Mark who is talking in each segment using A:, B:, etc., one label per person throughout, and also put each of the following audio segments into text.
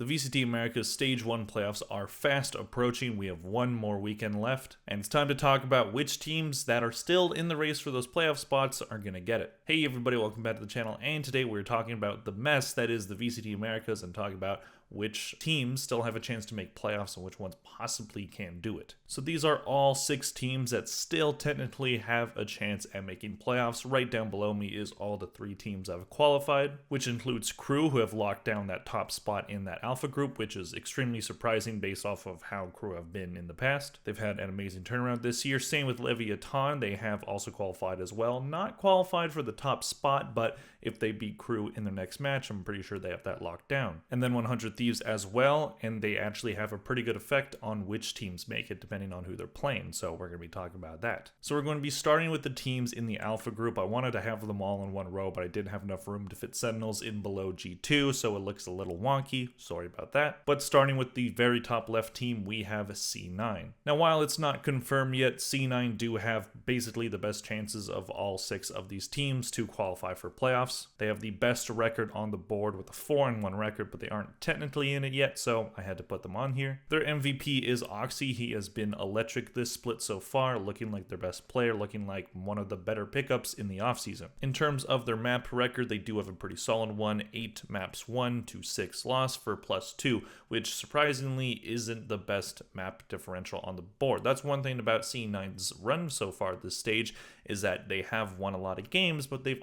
A: The VCT Americas Stage 1 playoffs are fast approaching. We have one more weekend left, and it's time to talk about which teams that are still in the race for those playoff spots are going to get it. Hey everybody, welcome back to the channel, and today we're talking about the mess that is the VCT Americas and talking about which teams still have a chance to make playoffs and which ones possibly can do it. So these are all 6 teams that still technically have a chance at making playoffs. Right down below me is all the 3 teams that have qualified, which includes Crew, who have locked down that top spot in that alpha group, which is extremely surprising based off of how Crew have been in the past. They've had an amazing turnaround this year. Same with Leviathan, they have also qualified as well. Not qualified for the top spot, but if they beat Crew in their next match, I'm pretty sure they have that locked down. And then 100 Thieves as well, and they actually have a pretty good effect on which teams make it depending on who they're playing, so we're going to be talking about that. So we're going to be starting with the teams in the alpha group. I wanted to have them all in one row, but I didn't have enough room to fit Sentinels in below G2, so it looks a little wonky. Sorry about that. But starting with the very top left team, we have C9. Now while it's not confirmed yet, C9 do have basically the best chances of all 6 of these teams to qualify for playoffs. They have the best record on the board with a 4-1 record, but they aren't technically in it yet, so I had to put them on here. Their MVP is Oxy. He has been electric this split so far, looking like their best player, looking like one of the better pickups in the offseason. In terms of their map record, they do have a pretty solid one, 8 maps won to 6 loss for +2, which surprisingly isn't the best map differential on the board. That's one thing about C9's run so far at this stage, is that they have won a lot of games, but they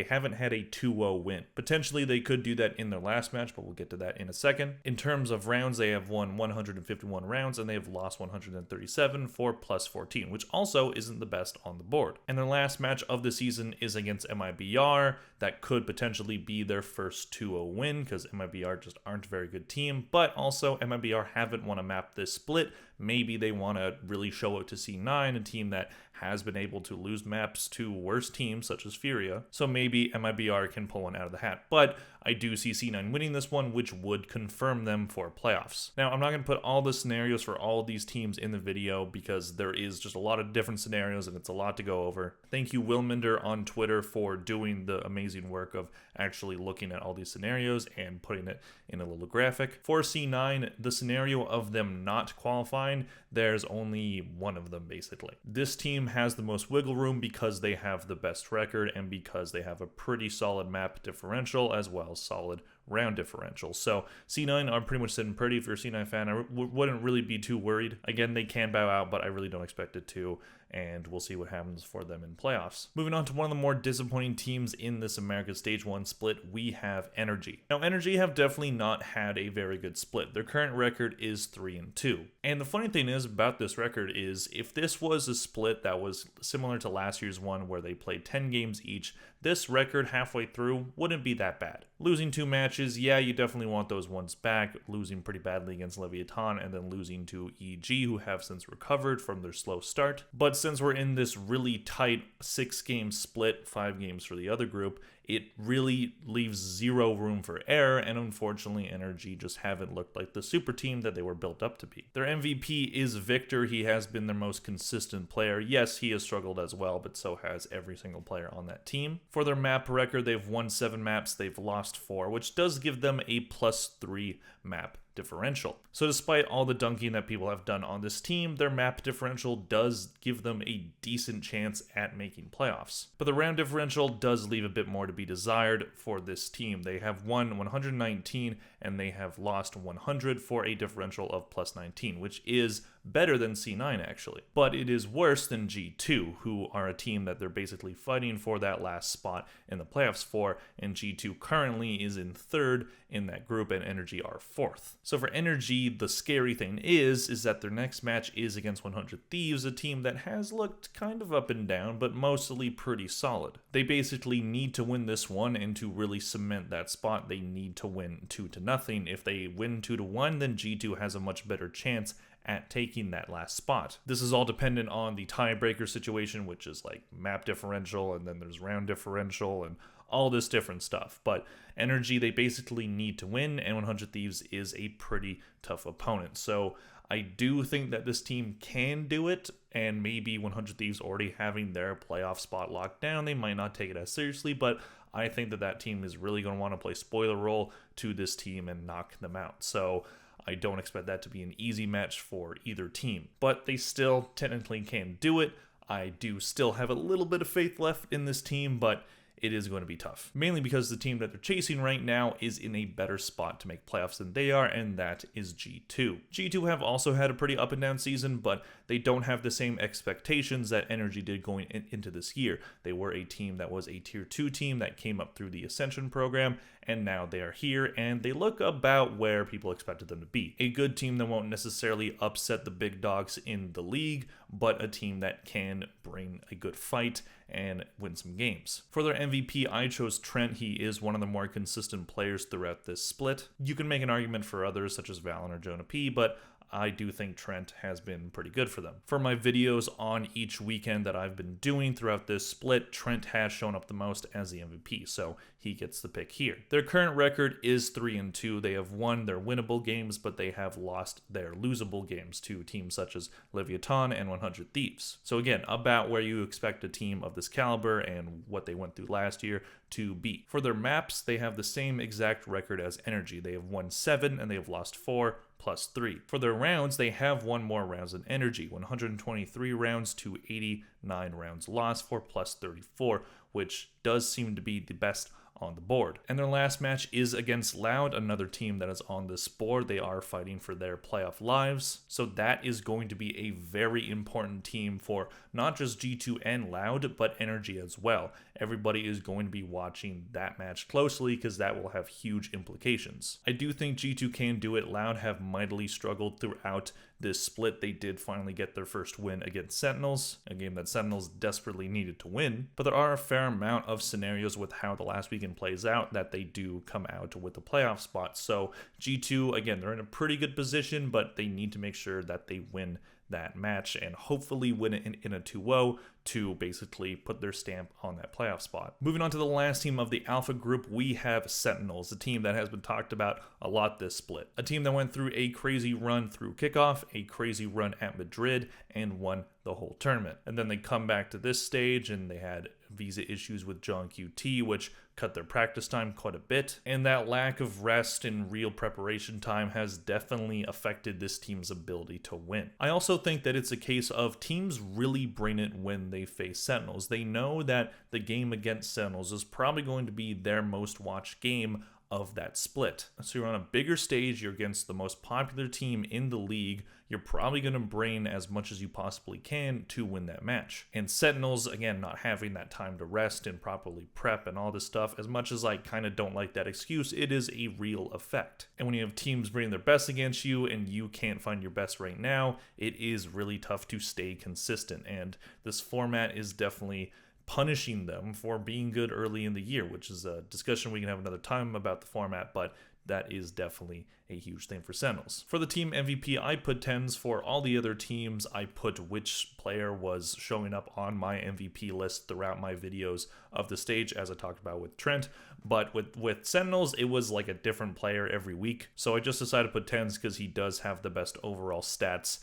A: haven't had a 2-0 win. Potentially they could do that in their last match, but we'll get to that in a second. In terms of rounds, they have won 151 rounds and they have lost 137 for +14, which also isn't the best on the board. And their last match of the season is against MIBR. That could potentially be their first 2-0 win because MIBR just aren't a very good team, but also MIBR haven't won a map this split. Maybe they want to really show it to C9, a team that has been able to lose maps to worse teams such as Furia. So maybe MIBR can pull one out of the hat. But I do see C9 winning this one, which would confirm them for playoffs. Now, I'm not going to put all the scenarios for all of these teams in the video because there is just a lot of different scenarios and it's a lot to go over. Thank you, Wilminder on Twitter, for doing the amazing work of actually looking at all these scenarios and putting it in a little graphic. For C9, the scenario of them not qualifying, there's only one of them basically. This team has the most wiggle room because they have the best record and because they have a pretty solid map differential as well as solid round differential. So C9 are pretty much sitting pretty. If you're a C9 fan, I wouldn't really be too worried. Again, they can bow out, but I really don't expect it to, and we'll see what happens for them in playoffs. Moving on to one of the more disappointing teams in this Americas Stage 1 split, we have Energy. Now, Energy have definitely not had a very good split. Their current record is 3-2. And the funny thing is about this record is if this was a split that was similar to last year's one where they played 10 games each, this record halfway through wouldn't be that bad. Losing 2 matches, yeah, you definitely want those ones back. Losing pretty badly against Leviathan and then losing to EG, who have since recovered from their slow start. But since we're in this really tight 6-game split, 5 games for the other group, it really leaves 0 room for error, and unfortunately Energy just haven't looked like the super team that they were built up to be. Their MVP is Victor. He has been their most consistent player. Yes, he has struggled as well, but so has every single player on that team. For their map record, they've won 7 maps, they've lost 4, which does give them a +3 map differential. So despite all the dunking that people have done on this team, their map differential does give them a decent chance at making playoffs. But the round differential does leave a bit more to be desired for this team. They have won 119 and they have lost 100 for a differential of +19, which is better than C9 actually. But it is worse than G2, who are a team that they're basically fighting for that last spot in the playoffs for, and G2 currently is in 3rd in that group and Energy are 4th. So for Energy, the scary thing is that their next match is against 100 Thieves, a team that has looked kind of up and down, but mostly pretty solid. They basically need to win this one, and to really cement that spot, they need to win 2-0. If they win 2-1, then G2 has a much better chance at taking that last spot. This is all dependent on the tiebreaker situation, which is like map differential, and then there's round differential, and all this different stuff. But Energy, they basically need to win, and 100 Thieves is a pretty tough opponent. So I do think that this team can do it, and maybe 100 Thieves already having their playoff spot locked down, they might not take it as seriously, but I think that team is really going to want to play spoiler role to this team and knock them out. So I don't expect that to be an easy match for either team, but they still technically can do it. I do still have a little bit of faith left in this team, but it is going to be tough. Mainly because the team that they're chasing right now is in a better spot to make playoffs than they are, and that is G2. G2 have also had a pretty up and down season, but they don't have the same expectations that Energy did going into this year. They were a team that was a tier 2 team that came up through the Ascension program, and now they are here, and they look about where people expected them to be. A good team that won't necessarily upset the big dogs in the league, but a team that can bring a good fight and win some games. For their MVP, I chose Trent. He is one of the more consistent players throughout this split. You can make an argument for others such as Valen or Jonah P, but I do think Trent has been pretty good for them. For my videos on each weekend that I've been doing throughout this split, Trent has shown up the most as the MVP, so he gets the pick here. Their current record is 3-2. They have won their winnable games, but they have lost their losable games to teams such as Leviathan and 100 Thieves. So again, about where you expect a team of this caliber and what they went through last year to be. For their maps, they have the same exact record as Energy. They have won 7 and they have lost 4. +3. For their rounds, they have won more rounds than Energy, 123 rounds to 89 rounds lost for +34, which does seem to be the best on the board. And their last match is against Loud, another team that is on this board. They are fighting for their playoff lives, so that is going to be a very important team for not just G2 and Loud, but Energy as well. Everybody is going to be watching that match closely because that will have huge implications. I do think G2 can do it. Loud have mightily struggled throughout this split. They did finally get their first win against Sentinels, a game that Sentinels desperately needed to win, but there are a fair amount of scenarios with how the last weekend plays out that they do come out with the playoff spot. So G2, again, they're in a pretty good position, but they need to make sure that they win that match and hopefully win it in a 2-0 to basically put their stamp on that playoff spot. Moving on to the last team of the Alpha group, we have Sentinels, a team that has been talked about a lot this split. A team that went through a crazy run through kickoff, a crazy run at Madrid, and won the whole tournament. And then they come back to this stage and they had visa issues with John QT, which cut their practice time quite a bit. And that lack of rest and real preparation time has definitely affected this team's ability to win. I also think that it's a case of teams really bring it when they face Sentinels. They know that the game against Sentinels is probably going to be their most watched game of that split. So you're on a bigger stage, you're against the most popular team in the league, you're probably going to bring as much as you possibly can to win that match. And Sentinels, again, not having that time to rest and properly prep and all this stuff, as much as I kind of don't like that excuse, it is a real effect. And when you have teams bringing their best against you and you can't find your best right now, it is really tough to stay consistent. And this format is definitely punishing them for being good early in the year, which is a discussion we can have another time about the format, but that is definitely a huge thing for Sentinels. For the team MVP, I put 10s. For all the other teams, I put which player was showing up on my MVP list throughout my videos of the stage, as I talked about with Trent. But with Sentinels, it was like a different player every week. So I just decided to put 10s because he does have the best overall stats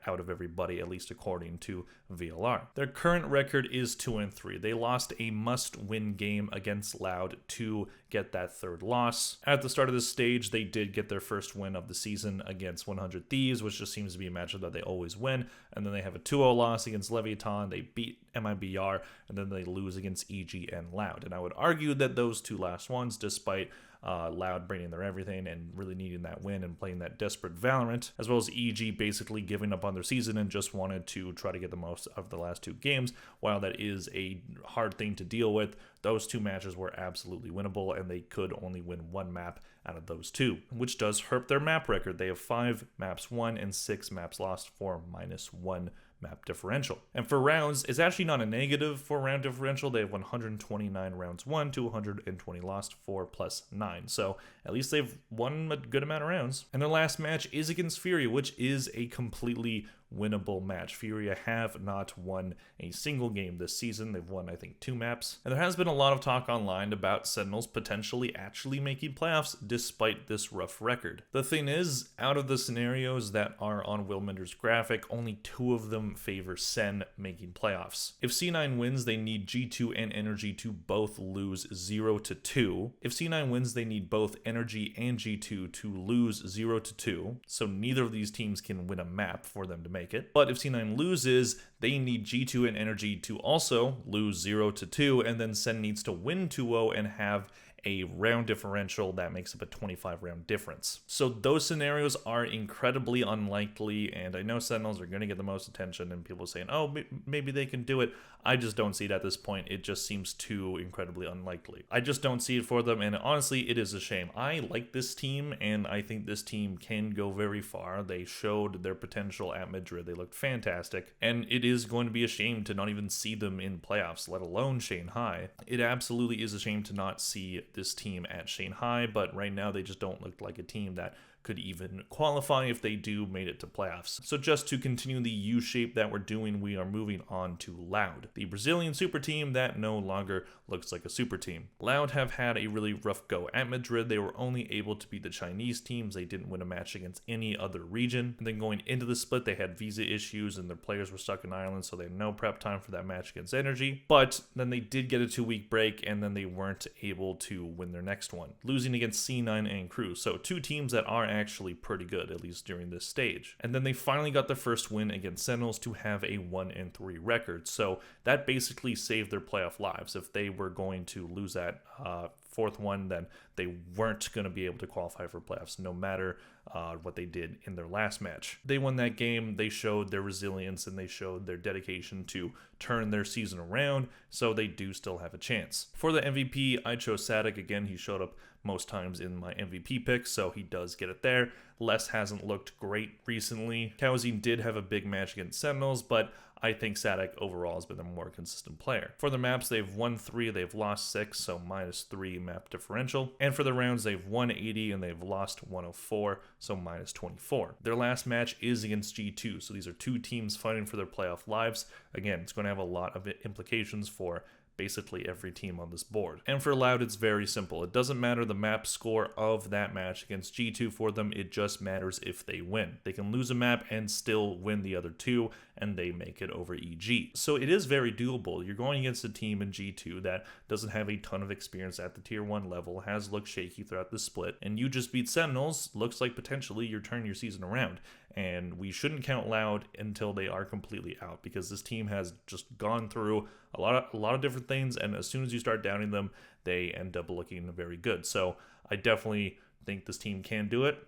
A: out of everybody, at least according to VLR. Their current record is 2-3. They lost a must-win game against Loud to get that third loss. At the start of this stage, they did get their first win of the season against 100 Thieves, which just seems to be a matchup that they always win. And then they have a 2-0 loss against Leviathan. They beat MIBR, and then they lose against EG and Loud. And I would argue that those two last ones, despite Loud bringing their everything and really needing that win and playing that desperate Valorant, as well as EG basically giving up on their season and just wanted to try to get the most of the last two games. While that is a hard thing to deal with, those two matches were absolutely winnable, and they could only win one map out of those two, which does hurt their map record. They have 5 maps won and 6 maps lost for -1 map differential. And for rounds, it's actually not a negative for round differential. They have 129 rounds won to 120 lost for +9. So at least they've won a good amount of rounds. And their last match is against Fury, which is a completely winnable match. Furia have not won a single game this season. They've won, I think, 2 maps. And there has been a lot of talk online about Sentinels potentially actually making playoffs despite this rough record. The thing is, out of the scenarios that are on Willminder's graphic, only 2 of them favor Sen making playoffs. If C9 wins, they need G2 and Energy to both lose 0-2. If C9 wins, they need both Energy and G2 to lose 0-2, so neither of these teams can win a map for them to make it. But if C9 loses, they need G2 and Energy to also lose 0-2, and then Sen needs to win 2-0 and have a round differential that makes up a 25 round difference. So those scenarios are incredibly unlikely, and I know Sentinels are going to get the most attention and people saying, oh, maybe they can do it. I just don't see it at this point. It just seems too incredibly unlikely. I just don't see it for them, and honestly, it is a shame. I like this team, and I think this team can go very far. They showed their potential at Madrid. They looked fantastic, and it is going to be a shame to not even see them in playoffs, let alone Shanghai. It absolutely is a shame to not see this team at Shanghai, but right now they just don't look like a team that could even qualify if they do made it to playoffs. So just to continue the U-shape that we're doing, we are moving on to Loud, the Brazilian super team that no longer looks like a super team. Loud have had a really rough go at Madrid. They were only able to beat the Chinese teams. They didn't win a match against any other region. And then going into the split, they had visa issues and their players were stuck in Ireland, so they had no prep time for that match against Energy. But then they did get a 2-week break, and then they weren't able to win their next one, losing against C9 and Crew. So 2 teams that are actually pretty good, at least during this stage. And then they finally got their first win against Sentinels to have a 1-3 record. So that basically saved their playoff lives. If they were going to lose that 4th one, then they weren't going to be able to qualify for playoffs no matter what they did in their last match. They won that game, they showed their resilience, and they showed their dedication to turn their season around, so they do still have a chance. For the MVP, I chose Sadek. Again, he showed up most times in my MVP picks, so he does get it there. Les hasn't looked great recently. Kaozin did have a big match against Sentinels, but I think Sadek overall has been a more consistent player. For the maps, they've won 3, they've lost 6, so -3 map differential. And for the rounds, they've won 80 and they've lost 104, so -24. Their last match is against G2, so these are 2 teams fighting for their playoff lives. Again, it's going to have a lot of implications for basically every team on this board. And for Loud, it's very simple. It doesn't matter the map score of that match against G2 for them, it just matters if they win. They can lose a map and still win the other 2, and they make it over EG. So it is very doable. You're going against a team in G2 that doesn't have a ton of experience at the tier 1 level, has looked shaky throughout the split, and you just beat Sentinels. Looks like potentially you're turning your season around. And we shouldn't count Loud until they are completely out, because this team has just gone through a lot of different things, and as soon as you start downing them, they end up looking very good. So I definitely think this team can do it,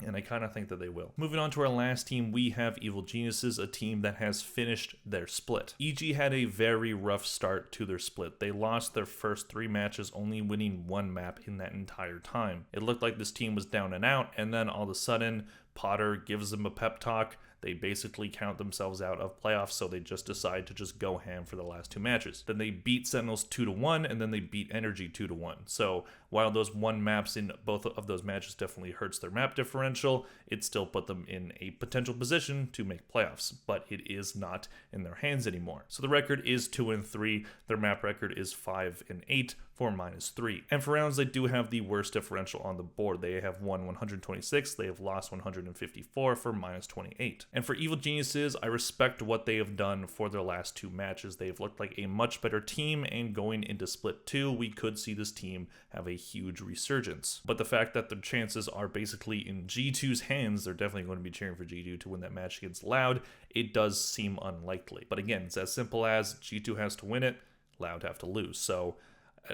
A: and I kind of think that they will. Moving on to our last team, we have Evil Geniuses, a team that has finished their split. EG had a very rough start to their split. They lost their first 3 matches, only winning 1 map in that entire time. It looked like this team was down and out, and then all of a sudden, Potter gives them a pep talk. They basically count themselves out of playoffs, so they just decide to just go ham for the last 2 matches. Then they beat Sentinels 2-1, and then they beat Energy 2-1. So while those 1 maps in both of those matches definitely hurts their map differential, it still put them in a potential position to make playoffs, but it is not in their hands anymore. So the record is 2-3. Their map record is 5-8 for -3. And for rounds, they do have the worst differential on the board. They have won 126, they have lost 154 for -28. And for Evil Geniuses, I respect what they have done for their last 2 matches. They've looked like a much better team, and going into Split 2, we could see this team have a huge resurgence. But the fact that their chances are basically in G2's hands, they're definitely going to be cheering for G2 to win that match against Loud. It does seem unlikely. But again, it's as simple as G2 has to win it, Loud have to lose. So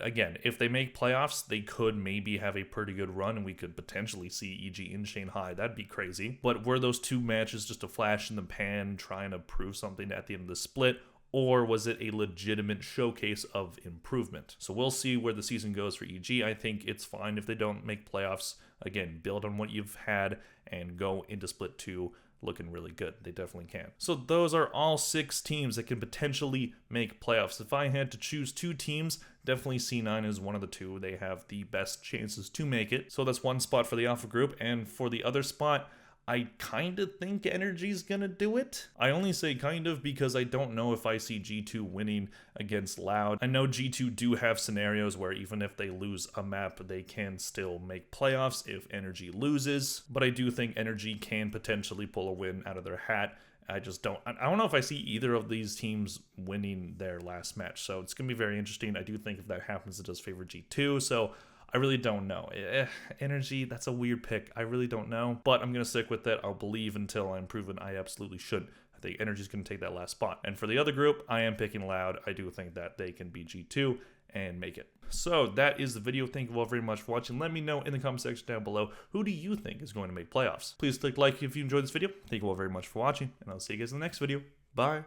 A: again, if they make playoffs, they could maybe have a pretty good run, and we could potentially see EG in Shanghai. That'd be crazy. But were those 2 matches just a flash in the pan trying to prove something at the end of the split, or was it a legitimate showcase of improvement? So we'll see where the season goes for EG. I think it's fine if they don't make playoffs. Again, build on what you've had and go into Split 2 looking really good. They definitely can. So those are all 6 teams that can potentially make playoffs. If I had to choose 2 teams, definitely C9 is one of the 2. They have the best chances to make it. So that's one spot for the Alpha Group. And for the other spot, I kind of think Energy's gonna do it. I only say kind of because I don't know if I see G2 winning against Loud. I know G2 do have scenarios where even if they lose a map, they can still make playoffs if Energy loses, but I do think Energy can potentially pull a win out of their hat. I don't know if I see either of these teams winning their last match, so it's going to be very interesting. I do think if that happens, it does favor G2, so I really don't know. Energy, that's a weird pick. I really don't know, but I'm going to stick with it. I'll believe until I'm proven I absolutely should. I think Energy's going to take that last spot. And for the other group, I am picking Loud. I do think that they can beat G2 and make it. So that is the video. Thank you all very much for watching. Let me know in the comment section down below, who do you think is going to make playoffs? Please click like if you enjoyed this video. Thank you all very much for watching, and I'll see you guys in the next video. Bye.